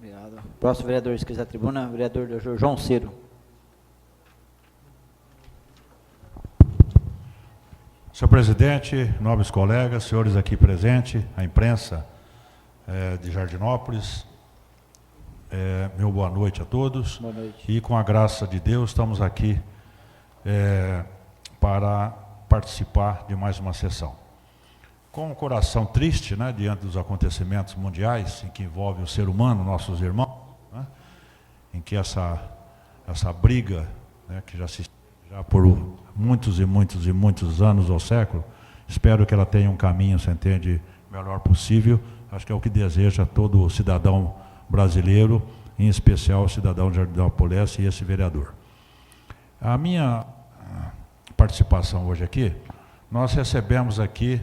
Obrigado. Próximo vereador inscrito à tribuna, vereador Dr. João Ciro. Senhor presidente, nobres colegas, senhores aqui presentes, a imprensa de Jardinópolis, meu boa noite a todos. Boa noite. E com a graça de Deus estamos aqui para participar de mais uma sessão. Com o coração triste, né, diante dos acontecimentos mundiais em que envolve o ser humano, nossos irmãos, né, em que essa briga, né, que já por muitos e muitos e muitos anos ou séculos, espero que ela tenha um caminho, se entende, melhor possível. Acho que é o que deseja todo cidadão brasileiro, em especial o cidadão de Jardinópolis e esse vereador. A minha participação hoje aqui, nós recebemos aqui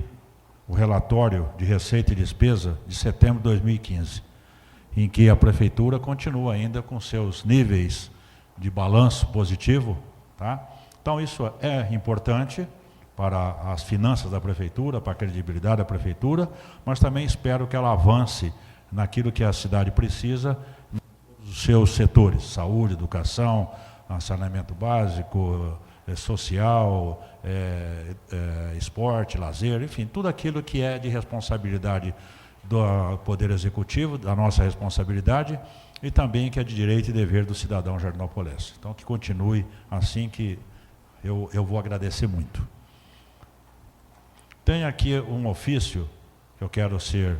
o relatório de receita e despesa de setembro de 2015, em que a prefeitura continua ainda com seus níveis de balanço positivo, tá? Então isso é importante para as finanças da prefeitura, para a credibilidade da prefeitura, mas também espero que ela avance naquilo que a cidade precisa, nos seus setores, saúde, educação, saneamento básico, social, esporte, lazer, enfim, tudo aquilo que é de responsabilidade do Poder Executivo, da nossa responsabilidade, e também que é de direito e dever do cidadão jardinopolense. Então, que continue assim, que eu vou agradecer muito. Tem aqui um ofício, que eu quero ser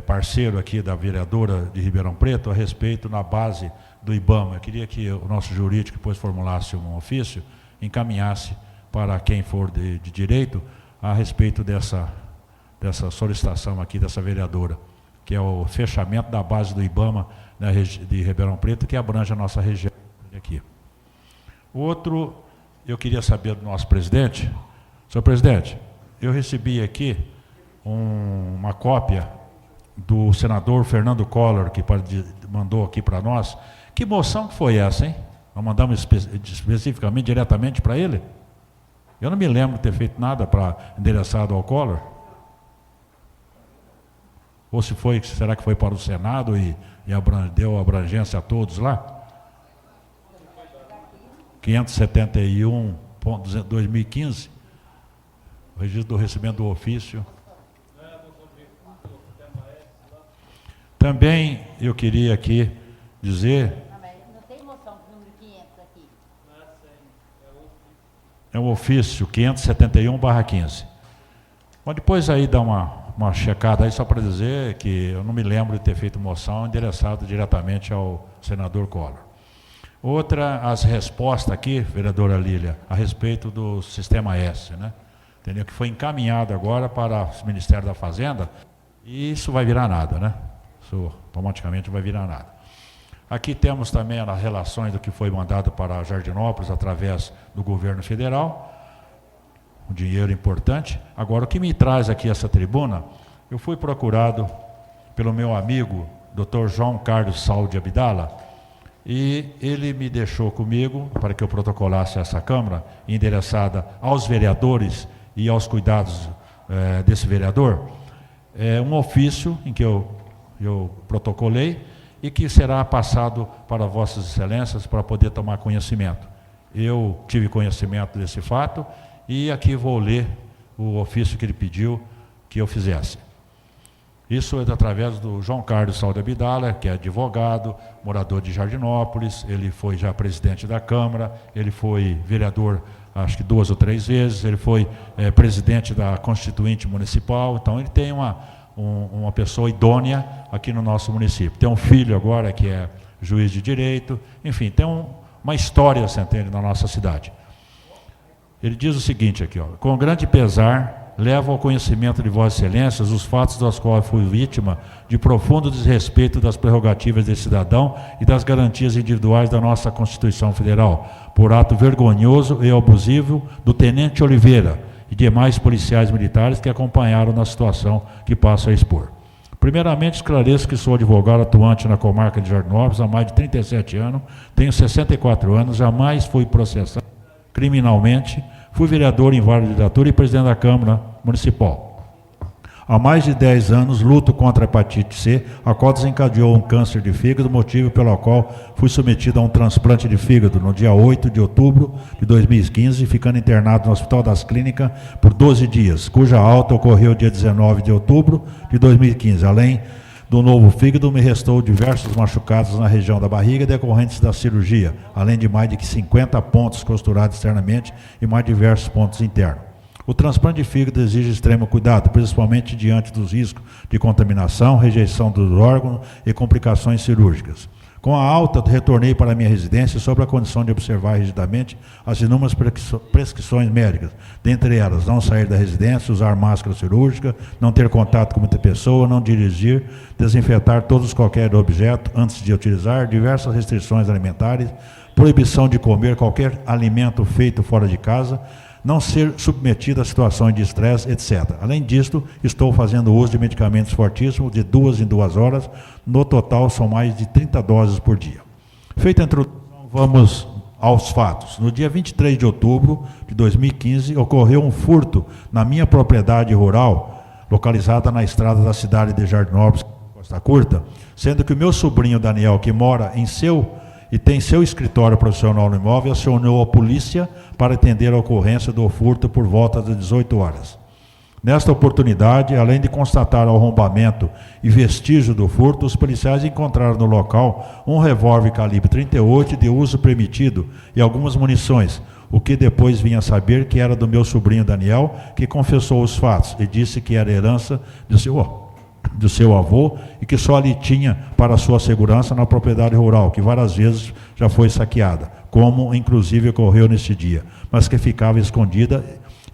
parceiro aqui da vereadora de Ribeirão Preto, a respeito na base do IBAMA. Eu queria que o nosso jurídico depois formulasse um ofício, encaminhasse para quem for de direito a respeito dessa solicitação aqui dessa vereadora, que é o fechamento da base do IBAMA, né, de Ribeirão Preto, que abrange a nossa região aqui. O outro, eu queria saber do nosso presidente. Senhor presidente, eu recebi aqui uma cópia do senador Fernando Collor, que mandou aqui para nós. Que moção que foi essa, hein? Nós mandamos especificamente, diretamente para ele? Eu não me lembro de ter feito nada endereçado ao Collor. Ou se foi, será que foi para o Senado e deu abrangência a todos lá? 571.2015, o registro do recebimento do ofício. Também eu queria aqui dizer... Não tem moção com o número 500 aqui. É um ofício 571/15. Mas depois aí dá uma checada aí, só para dizer que eu não me lembro de ter feito moção endereçado diretamente ao senador Collor. Outra, as respostas aqui, vereadora Lília, a respeito do Sistema S, né? Entendeu? Que foi encaminhado agora para o Ministério da Fazenda, e isso vai virar nada, né? Isso automaticamente vai virar nada. Aqui temos também as relações do que foi mandado para Jardinópolis através do governo federal, um dinheiro importante. Agora, o que me traz aqui essa tribuna, eu fui procurado pelo meu amigo, Dr. João Carlos Saúde Abdala, e ele me deixou comigo para que eu protocolasse essa Câmara, endereçada aos vereadores e aos cuidados desse vereador, um ofício em que eu protocolei e que será passado para vossas excelências para poder tomar conhecimento. Eu tive conhecimento desse fato e aqui vou ler o ofício que ele pediu que eu fizesse. Isso é através do João Carlos Saúde Abdala, que é advogado, morador de Jardinópolis, ele foi já presidente da Câmara, ele foi vereador acho que 2 ou 3 vezes, ele foi presidente da Constituinte Municipal, então ele tem uma pessoa idônea aqui no nosso município. Tem um filho agora que é juiz de direito, enfim, tem uma história, você entende, na nossa cidade. Ele diz o seguinte aqui, ó: com grande pesar, levo ao conhecimento de Vossas Excelências os fatos dos quais fui vítima de profundo desrespeito das prerrogativas desse cidadão e das garantias individuais da nossa Constituição Federal, por ato vergonhoso e abusivo do Tenente Oliveira e demais policiais militares que acompanharam na situação que passo a expor. Primeiramente, esclareço que sou advogado atuante na comarca de Jardinópolis há mais de 37 anos, tenho 64 anos, jamais fui processado criminalmente, fui vereador em várias legislaturas e presidente da Câmara Municipal. Há mais de 10 anos luto contra a hepatite C, a qual desencadeou um câncer de fígado, motivo pelo qual fui submetido a um transplante de fígado no dia 8 de outubro de 2015, ficando internado no Hospital das Clínicas por 12 dias, cuja alta ocorreu dia 19 de outubro de 2015. Além do novo fígado, me restou diversos machucados na região da barriga decorrentes da cirurgia, além de mais de 50 pontos costurados externamente e mais diversos pontos internos. O transplante de fígado exige extremo cuidado, principalmente diante dos riscos de contaminação, rejeição dos órgãos e complicações cirúrgicas. Com a alta, retornei para a minha residência sob a condição de observar rigidamente as inúmeras prescrições médicas, dentre elas, não sair da residência, usar máscara cirúrgica, não ter contato com muita pessoa, não dirigir, desinfetar todos qualquer objeto antes de utilizar, diversas restrições alimentares, proibição de comer qualquer alimento feito fora de casa, não ser submetido a situações de estresse, etc. Além disto, estou fazendo uso de medicamentos fortíssimos de 2 em 2 horas. No total, são mais de 30 doses por dia. Feita a introdução, vamos aos fatos. No dia 23 de outubro de 2015, ocorreu um furto na minha propriedade rural, localizada na estrada da cidade de Jardinópolis, Costa Curta, sendo que o meu sobrinho Daniel, que mora e tem seu escritório profissional no imóvel, acionou a polícia para atender a ocorrência do furto por volta das 18 horas. Nesta oportunidade, além de constatar o arrombamento e vestígio do furto, os policiais encontraram no local um revólver calibre 38 de uso permitido e algumas munições, o que depois vinha a saber que era do meu sobrinho Daniel, que confessou os fatos e disse que era herança do seu avô e que só ali tinha para sua segurança na propriedade rural, que várias vezes já foi saqueada, como inclusive ocorreu neste dia, mas que ficava escondida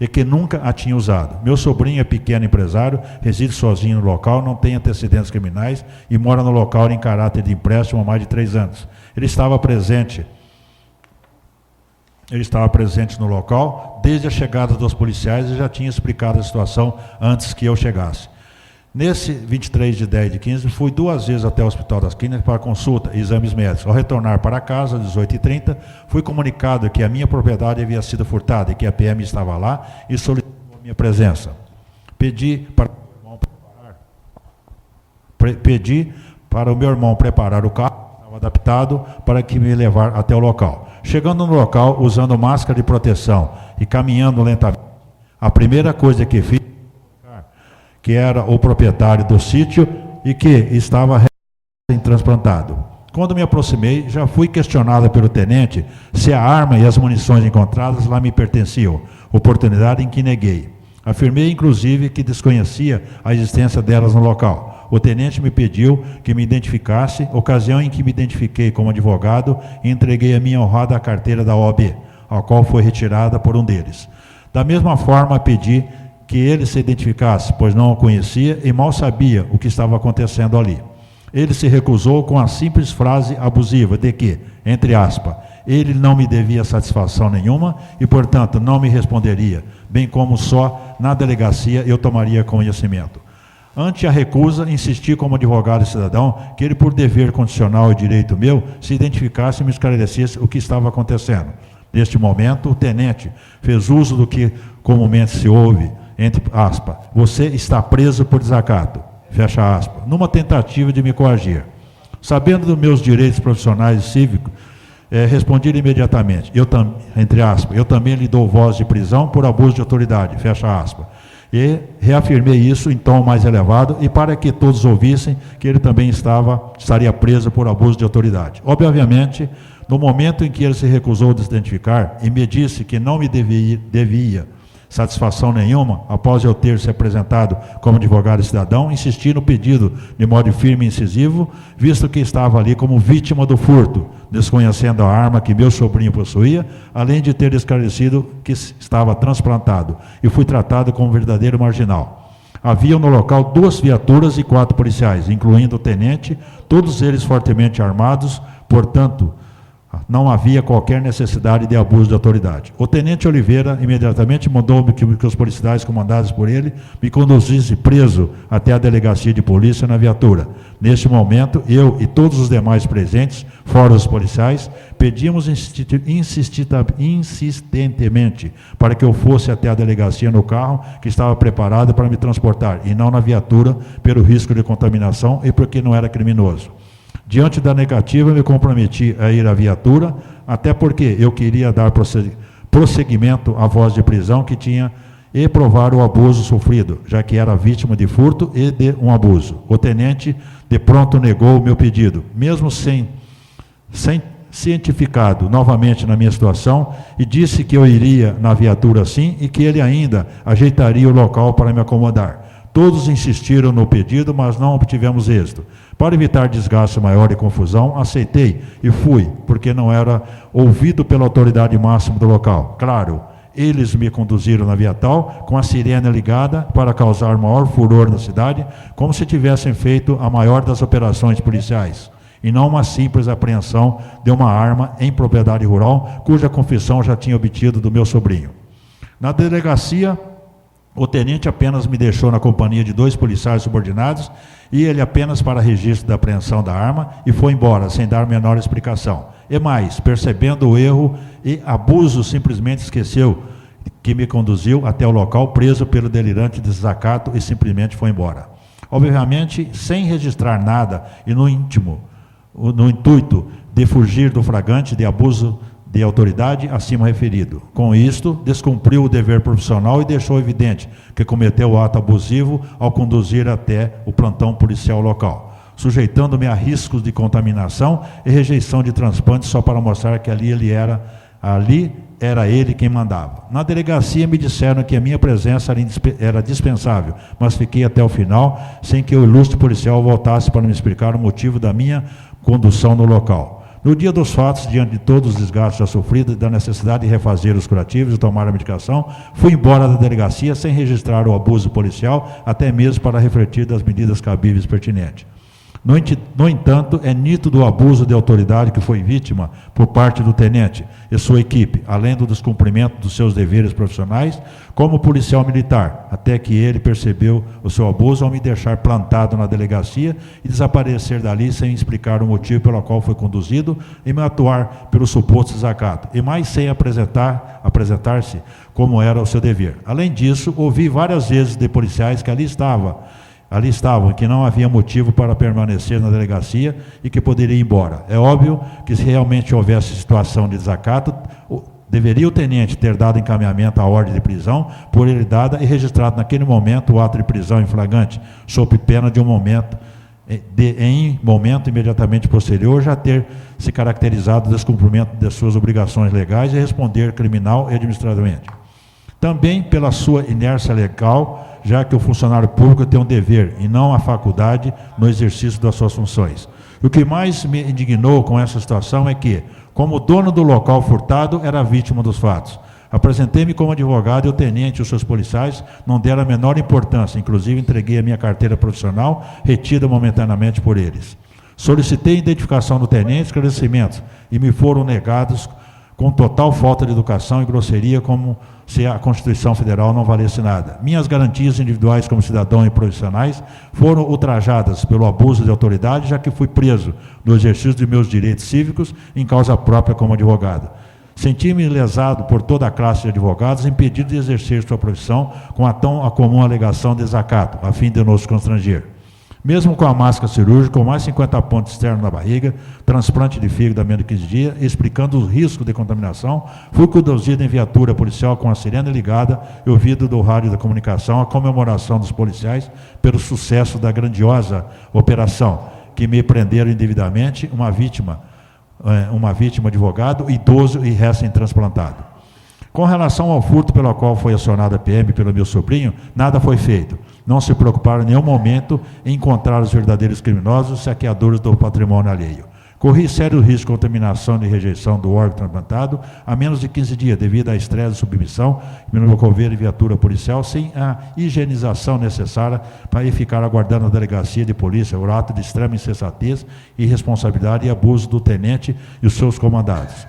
e que nunca a tinha usado. Meu sobrinho é pequeno empresário, reside sozinho no local, não tem antecedentes criminais e mora no local em caráter de empréstimo há mais de 3 anos. Ele estava presente no local desde a chegada dos policiais e já tinha explicado a situação antes que eu chegasse. Nesse 23 de 10 de 15, fui 2 vezes até o Hospital das Clínicas para consulta e exames médicos. Ao retornar para casa, às 18h30, fui comunicado que a minha propriedade havia sido furtada e que a PM estava lá e solicitou a minha presença. Pedi para o meu irmão preparar o carro, estava adaptado para que me levar até o local. Chegando no local, usando máscara de proteção e caminhando lentamente, a primeira coisa que fiz, que era o proprietário do sítio e que estava transplantado. Quando me aproximei, já fui questionada pelo tenente se a arma e as munições encontradas lá me pertenciam, oportunidade em que neguei. Afirmei, inclusive, que desconhecia a existência delas no local. O tenente me pediu que me identificasse, ocasião em que me identifiquei como advogado e entreguei a minha honrada carteira da OAB, a qual foi retirada por um deles. Da mesma forma, pedi que ele se identificasse, pois não o conhecia e mal sabia o que estava acontecendo ali. Ele se recusou com a simples frase abusiva de que, entre aspas, ele não me devia satisfação nenhuma e, portanto, não me responderia, bem como só na delegacia eu tomaria conhecimento. Ante a recusa, insisti como advogado e cidadão que ele, por dever condicional e direito meu, se identificasse e me esclarecesse o que estava acontecendo. Neste momento, o tenente fez uso do que comumente se ouve, entre aspas, você está preso por desacato, fecha aspas, numa tentativa de me coagir. Sabendo dos meus direitos profissionais e cívicos, respondi imediatamente, entre aspas, eu também lhe dou voz de prisão por abuso de autoridade, fecha aspas. E reafirmei isso em tom mais elevado e para que todos ouvissem que ele também estaria preso por abuso de autoridade. Obviamente, no momento em que ele se recusou a se identificar e me disse que não me devia satisfação nenhuma, após eu ter se apresentado como advogado e cidadão, insisti no pedido de modo firme e incisivo, visto que estava ali como vítima do furto, desconhecendo a arma que meu sobrinho possuía, além de ter esclarecido que estava transplantado, e fui tratado como verdadeiro marginal. Havia no local 2 viaturas e 4 policiais, incluindo o tenente, todos eles fortemente armados, portanto, Não havia qualquer necessidade de abuso de autoridade. O tenente Oliveira imediatamente mandou que os policiais comandados por ele me conduzissem preso até a delegacia de polícia na viatura. Neste momento, eu e todos os demais presentes, fora os policiais, pedimos insistentemente para que eu fosse até a delegacia no carro que estava preparado para me transportar, e não na viatura, pelo risco de contaminação e porque não era criminoso. Diante da negativa, me comprometi a ir à viatura, até porque eu queria dar prosseguimento à voz de prisão que tinha e provar o abuso sofrido, já que era vítima de furto e de um abuso. O tenente de pronto negou o meu pedido, mesmo sem cientificado novamente na minha situação, e disse que eu iria na viatura sim e que ele ainda ajeitaria o local para me acomodar. Todos insistiram no pedido, mas não obtivemos êxito. Para evitar desgaste maior e confusão, aceitei e fui, porque não era ouvido pela autoridade máxima do local. Claro, eles me conduziram na viatal, com a sirene ligada, para causar maior furor na cidade, como se tivessem feito a maior das operações policiais, e não uma simples apreensão de uma arma em propriedade rural, cuja confissão já tinha obtido do meu sobrinho. Na delegacia, o tenente apenas me deixou na companhia de 2 policiais subordinados, e ele apenas para registro da apreensão da arma, e foi embora, sem dar menor explicação. E mais, percebendo o erro e abuso, simplesmente esqueceu que me conduziu até o local, preso pelo delirante desacato, e simplesmente foi embora. Obviamente, sem registrar nada, e no intuito de fugir do flagrante de abuso de autoridade acima referido. Com isto, descumpriu o dever profissional e deixou evidente que cometeu o ato abusivo ao conduzir até o plantão policial local, sujeitando-me a riscos de contaminação e rejeição de transplante só para mostrar que ali era ele quem mandava. Na delegacia me disseram que a minha presença era dispensável, mas fiquei até o final, sem que o ilustre policial voltasse para me explicar o motivo da minha condução no local. No dia dos fatos, diante de todos os desgastes já sofridos e da necessidade de refazer os curativos e tomar a medicação, fui embora da delegacia sem registrar o abuso policial, até mesmo para refletir das medidas cabíveis pertinentes. No entanto, é nítido o abuso de autoridade que foi vítima por parte do tenente e sua equipe, além do descumprimento dos seus deveres profissionais como policial militar, até que ele percebeu o seu abuso ao me deixar plantado na delegacia e desaparecer dali sem explicar o motivo pelo qual foi conduzido e me atuar pelo suposto desacato, e mais sem apresentar-se como era o seu dever. Além disso, ouvi várias vezes de policiais que ali estavam, que não havia motivo para permanecer na delegacia e que poderia ir embora. É óbvio que se realmente houvesse situação de desacato, deveria o tenente ter dado encaminhamento à ordem de prisão, por ele dada e registrado naquele momento o ato de prisão em flagrante, sob pena de em momento imediatamente posterior, já ter se caracterizado o descumprimento de suas obrigações legais e responder criminal e administrativamente. Também pela sua inércia legal, já que o funcionário público tem um dever e não a faculdade no exercício das suas funções. O que mais me indignou com essa situação é que, como dono do local furtado, era vítima dos fatos. Apresentei-me como advogado e o tenente e os seus policiais não deram a menor importância, inclusive entreguei a minha carteira profissional, retida momentaneamente por eles. Solicitei identificação do tenente, esclarecimentos, e me foram negados com total falta de educação e grosseria, como se a Constituição Federal não valesse nada. Minhas garantias individuais como cidadão e profissionais foram ultrajadas pelo abuso de autoridade, já que fui preso no exercício de meus direitos cívicos em causa própria como advogado. Senti-me lesado por toda a classe de advogados, impedido de exercer sua profissão com a comum alegação de desacato, a fim de nos constranger. Mesmo com a máscara cirúrgica, com mais 50 pontos externos na barriga, transplante de fígado a menos de 15 dias, explicando os riscos de contaminação, fui conduzido em viatura policial com a sirene ligada e ouvido do rádio da comunicação a comemoração dos policiais pelo sucesso da grandiosa operação, que me prenderam indevidamente uma vítima advogado, idoso e recém-transplantado. Com relação ao furto pelo qual foi acionada a PM pelo meu sobrinho, nada foi feito. Não se preocuparam em nenhum momento em encontrar os verdadeiros criminosos saqueadores do patrimônio alheio. Corri sério risco de contaminação e rejeição do órgão transplantado a menos de 15 dias, devido a estresse de submissão, me locomover em viatura policial, sem a higienização necessária para ficar aguardando a delegacia de polícia, o ato de extrema insensatez, irresponsabilidade e abuso do tenente e os seus comandados.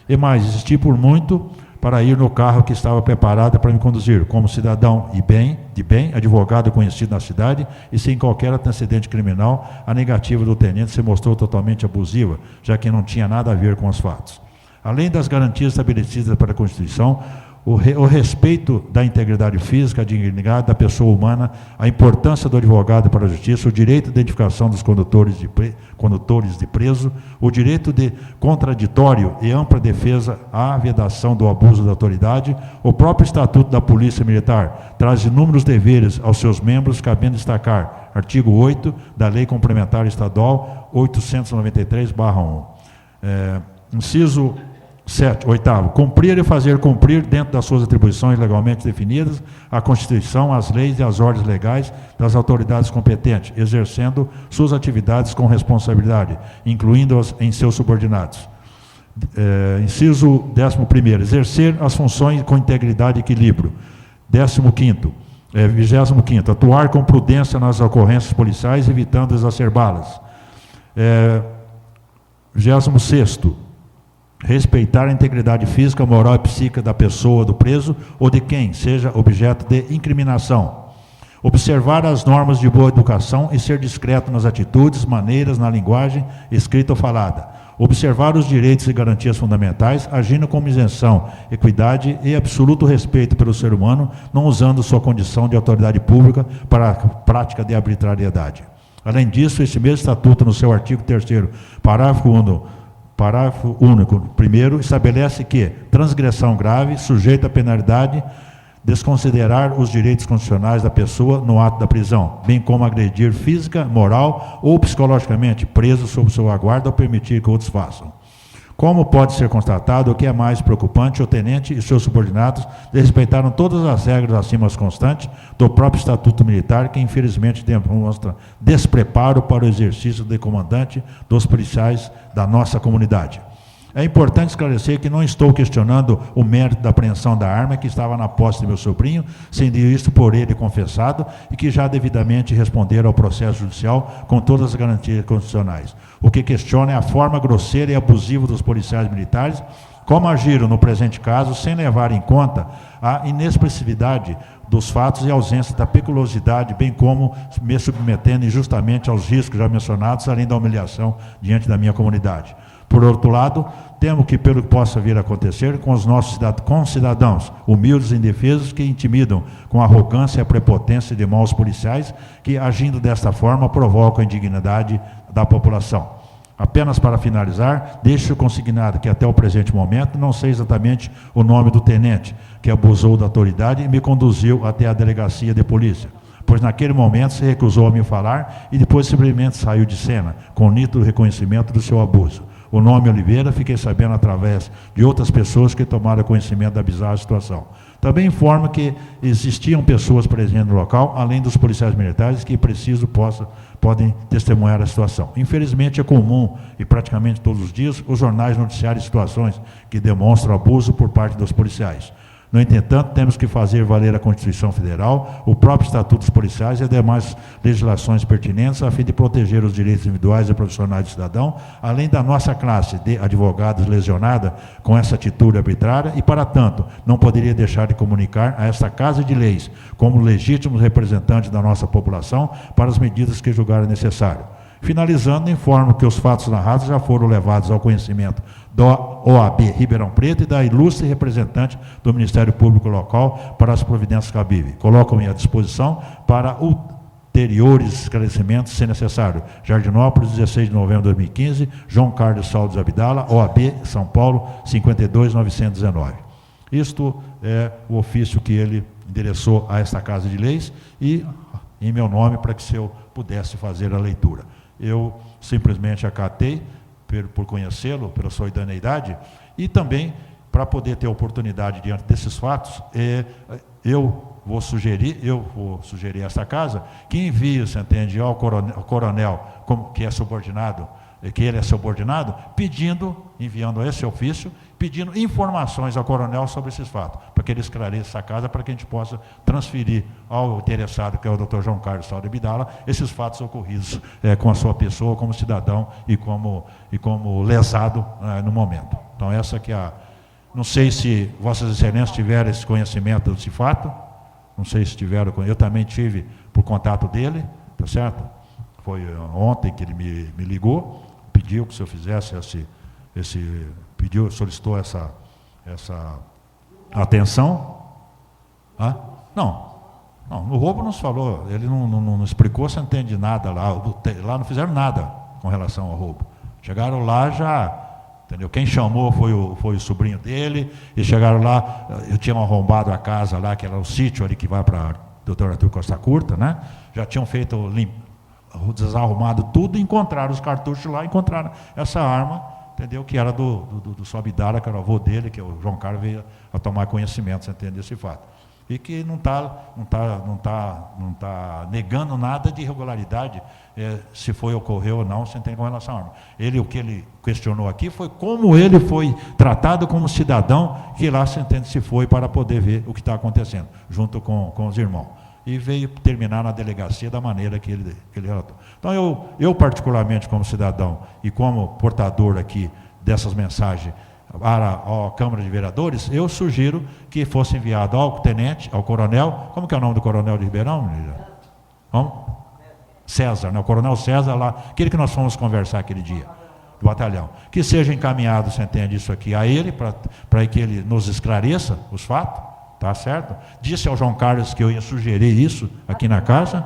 E mais, insisti por muito para ir no carro que estava preparado para me conduzir, como cidadão de bem, advogado conhecido na cidade, e sem qualquer antecedente criminal, a negativa do tenente se mostrou totalmente abusiva, já que não tinha nada a ver com os fatos. Além das garantias estabelecidas pela Constituição, o respeito da integridade física, a dignidade da pessoa humana, a importância do advogado para a justiça, o direito de identificação dos condutores de preso, o direito de contraditório e ampla defesa à vedação do abuso da autoridade, o próprio Estatuto da Polícia Militar traz inúmeros deveres aos seus membros, cabendo destacar artigo 8 da Lei Complementar Estadual 893/1. Inciso 7. Oitavo, cumprir e fazer cumprir, dentro das suas atribuições legalmente definidas, a Constituição, as leis e as ordens legais das autoridades competentes, exercendo suas atividades com responsabilidade, incluindo-as em seus subordinados. Inciso 11º, exercer as funções com integridade e equilíbrio. 25º, atuar com prudência nas ocorrências policiais, evitando exacerbá-las. 26º, respeitar a integridade física, moral e psíquica da pessoa, do preso ou de quem seja objeto de incriminação. Observar as normas de boa educação e ser discreto nas atitudes, maneiras, na linguagem, escrita ou falada. Observar os direitos e garantias fundamentais, agindo com isenção, equidade e absoluto respeito pelo ser humano, não usando sua condição de autoridade pública para a prática de arbitrariedade. Além disso, esse mesmo Estatuto, no seu artigo 3º, Parágrafo único, primeiro, estabelece que transgressão grave, sujeita à penalidade, desconsiderar os direitos constitucionais da pessoa no ato da prisão, bem como agredir física, moral ou psicologicamente preso sob seu aguardo ou permitir que outros façam. Como pode ser constatado, o que é mais preocupante, o tenente e seus subordinados desrespeitaram todas as regras acima constantes do próprio Estatuto Militar, que infelizmente demonstra despreparo para o exercício de comandante dos policiais da nossa comunidade. É importante esclarecer que não estou questionando o mérito da apreensão da arma que estava na posse de meu sobrinho, sendo isto por ele confessado e que já devidamente responderam ao processo judicial com todas as garantias constitucionais. O que questiona é a forma grosseira e abusiva dos policiais militares, como agiram no presente caso, sem levar em conta a inexpressividade dos fatos e a ausência da peculiaridade, bem como me submetendo injustamente aos riscos já mencionados, além da humilhação diante da minha comunidade. Por outro lado, temo que, pelo que possa vir a acontecer com os nossos cidadãos humildes e indefesos que intimidam com a arrogância e a prepotência de maus policiais que, agindo desta forma, provocam a indignidade da população. Apenas para finalizar, deixo consignado que até o presente momento não sei exatamente o nome do tenente que abusou da autoridade e me conduziu até a delegacia de polícia, pois naquele momento se recusou a me falar e depois simplesmente saiu de cena, com nítido reconhecimento do seu abuso. O nome Oliveira fiquei sabendo através de outras pessoas que tomaram conhecimento da bizarra situação. Também informo que existiam pessoas presentes no local, além dos policiais militares, que podem testemunhar a situação. Infelizmente é comum, e praticamente todos os dias, os jornais noticiarem situações que demonstram abuso por parte dos policiais. No entretanto, temos que fazer valer a Constituição Federal, o próprio Estatuto dos Policiais e as demais legislações pertinentes a fim de proteger os direitos individuais e profissionais do cidadão, além da nossa classe de advogados lesionada com essa atitude arbitrária e, para tanto, não poderia deixar de comunicar a esta Casa de Leis, como legítimos representantes da nossa população, para as medidas que julgarem necessário. Finalizando, informo que os fatos narrados já foram levados ao conhecimento do OAB Ribeirão Preto e da ilustre representante do Ministério Público Local para as providências cabíveis. Coloco-me à disposição para ulteriores esclarecimentos, se necessário. Jardinópolis, 16 de novembro de 2015, João Carlos Saldes Abdala, OAB, São Paulo, 52.919. Isto é o ofício que ele endereçou a esta Casa de Leis e em meu nome para que eu pudesse fazer a leitura. Eu simplesmente acatei por conhecê-lo, pela sua idoneidade, e também para poder ter oportunidade diante desses fatos, eu vou sugerir a essa casa que envie, você entende, ao coronel como, que é subordinado, que ele é subordinado, enviando esse ofício, pedindo informações ao coronel sobre esses fatos, para que ele esclareça essa casa, para que a gente possa transferir ao interessado, que é o Dr. João Carlos Saldo Abdala, esses fatos ocorridos com a sua pessoa, como cidadão e como lesado no momento. Então essa que é a... Não sei se Vossas Excelências tiveram esse conhecimento desse fato, não sei se tiveram, eu também tive por contato dele, tá certo? Foi ontem que ele me ligou, pediu que o senhor fizesse solicitou essa atenção. Ah? Não, no roubo não se falou, ele não explicou, você não entende nada lá, lá não fizeram nada com relação ao roubo. Chegaram lá já, entendeu? Quem chamou foi o sobrinho dele, e chegaram lá, eu tinha arrombado a casa lá, que era o sítio ali que vai para Dr. Arthur Costa Curta, né? Já tinham feito desarrumado tudo, encontraram os cartuchos lá, encontraram essa arma, entendeu? Que era do Sobidara, que era o avô dele, que o João Carlos veio a tomar conhecimento, você entende, desse fato. E que não tá negando nada de irregularidade, se ocorreu ou não, você entende, com relação à arma. O que ele questionou aqui foi como ele foi tratado como cidadão, que lá, você entende, se foi para poder ver o que está acontecendo, junto com os irmãos. E veio terminar na delegacia da maneira que ele relatou. Então, eu particularmente, como cidadão e como portador aqui dessas mensagens para a Câmara de Vereadores, eu sugiro que fosse enviado ao tenente, ao coronel, como que é o nome do coronel de Ribeirão? Como? César, né? O coronel César lá, aquele que nós fomos conversar aquele dia, do batalhão. Que seja encaminhado, você entende, isso aqui a ele, para que ele nos esclareça os fatos. Tá certo? Disse ao João Carlos que eu ia sugerir isso aqui na casa.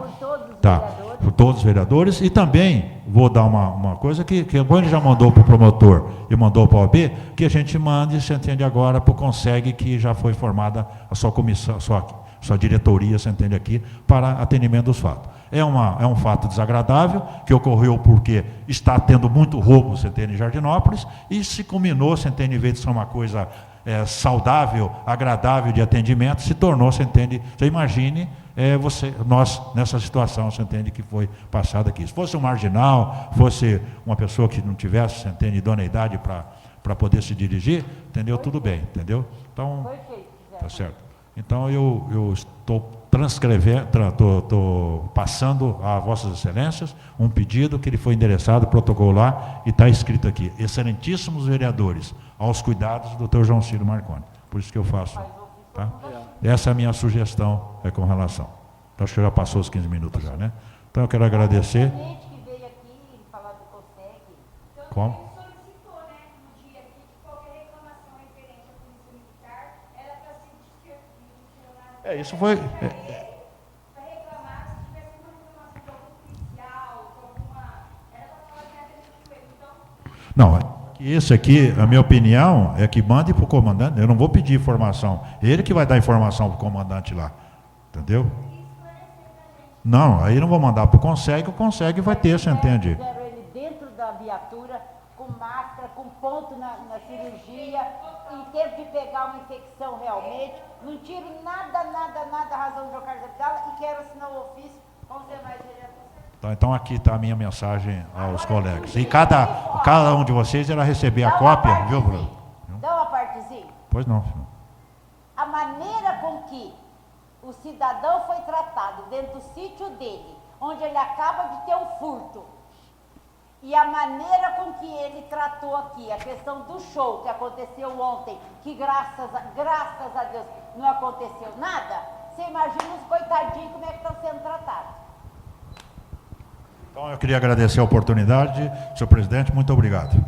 Por todos os vereadores. E também vou dar uma coisa que quando ele já mandou para o promotor e mandou para o OAB, que a gente mande, você entende, agora para o CONSEG, que já foi formada a sua comissão, sua diretoria, você entende, aqui, para atendimento dos fatos. É um fato desagradável, que ocorreu porque está tendo muito roubo, você entende, em Jardinópolis, e se culminou, você entende, em vez de ser uma coisa saudável, agradável de atendimento, se tornou, você entende, você imagine, nós nessa situação, você entende, que foi passada aqui. Se fosse um marginal, fosse uma pessoa que não tivesse, você entende, idoneidade para poder se dirigir, entendeu? Tudo bem, entendeu? Então, tá certo. Então, eu estou estou passando a Vossas Excelências um pedido que ele foi endereçado, protocolar, e está escrito aqui: excelentíssimos vereadores, aos cuidados do Dr. João Ciro Marconi. Por isso que eu faço. Tá? Essa é a minha sugestão com relação. Então, acho que já passou os 15 minutos já, né? Então eu quero agradecer. Como? Isso foi... Não, isso aqui, a minha opinião é que mande para o comandante. Eu não vou pedir informação. Ele que vai dar informação para o comandante lá. Entendeu? Não, aí não vou mandar para o CONSEG vai ter, você entende? Fizeram ele dentro da viatura, com máscara, com ponto na cirurgia, em tempo de pegar uma infecção realmente. Não tiro nada a razão do João Carlos Abdala e quero assinar o ofício com os demais vereadores. Então aqui está a minha mensagem aos colegas. E cada um de vocês irá receber a cópia, viu, Bruno? Dá uma partezinha. Pois não, senhor. A maneira com que o cidadão foi tratado dentro do sítio dele, onde ele acaba de ter um furto, e a maneira com que ele tratou aqui, a questão do show que aconteceu ontem, que graças a Deus não aconteceu nada, você imagina os coitadinhos como é que estão sendo tratados. Então eu queria agradecer a oportunidade, senhor presidente, muito obrigado.